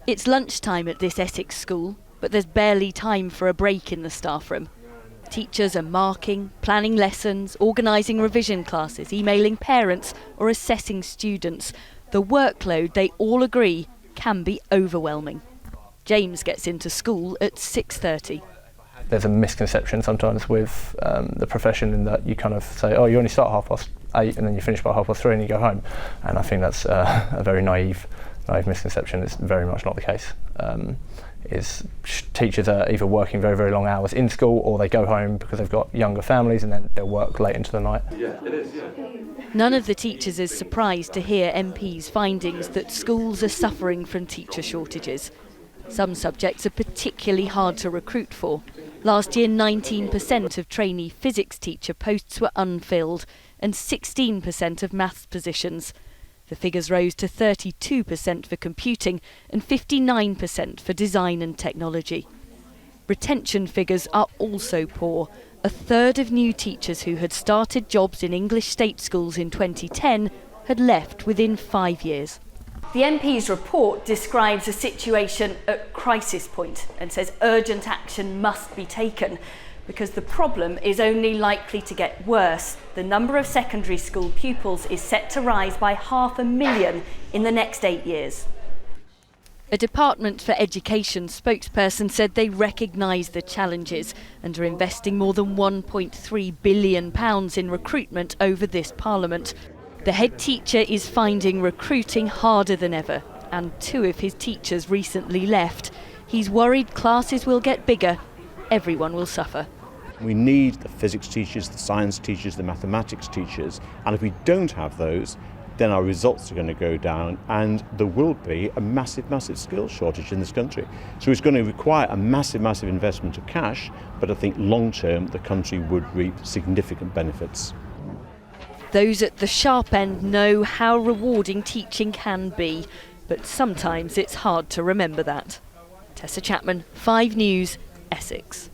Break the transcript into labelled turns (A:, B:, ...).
A: It's lunchtime at this Essex school, but there's barely time for a break in the staff room. Teachers are marking, planning lessons, organising revision classes, emailing parents or assessing students. The workload, they all agree, can be overwhelming. James gets into school at 6:30.
B: There's a misconception sometimes with the profession in that you kind of say, oh, you only start at 8:30 and then you finish by 3:30 and you go home. And I think that's a very naive misconception. It's very much not the case. Teachers are either working very, very long hours in school or they go home because they've got younger families and then they'll work late into the night.
C: Yeah, it is, yeah.
A: None of the teachers is surprised to hear MP's findings that schools are suffering from teacher shortages. Some subjects are particularly hard to recruit for. Last year, 19% of trainee physics teacher posts were unfilled and 16% of maths positions. The figures rose to 32% for computing and 59% for design and technology. Retention figures are also poor. A third of new teachers who had started jobs in English state schools in 2010 had left within 5 years. The MP's report describes a situation at crisis point and says urgent action must be taken because the problem is only likely to get worse. The number of secondary school pupils is set to rise by 500,000 in the next 8 years. A Department for Education spokesperson said they recognise the challenges and are investing more than £1.3 billion in recruitment over this Parliament. The head teacher is finding recruiting harder than ever, and 2 of his teachers recently left. He's worried classes will get bigger, everyone will suffer.
D: We need the physics teachers, the science teachers, the mathematics teachers, and if we don't have those, then our results are going to go down and there will be a massive, massive skills shortage in this country. So it's going to require a massive, massive investment of cash, but I think long term the country would reap significant benefits.
A: Those at the sharp end know how rewarding teaching can be, but sometimes it's hard to remember that. Tessa Chapman, 5 News, Essex.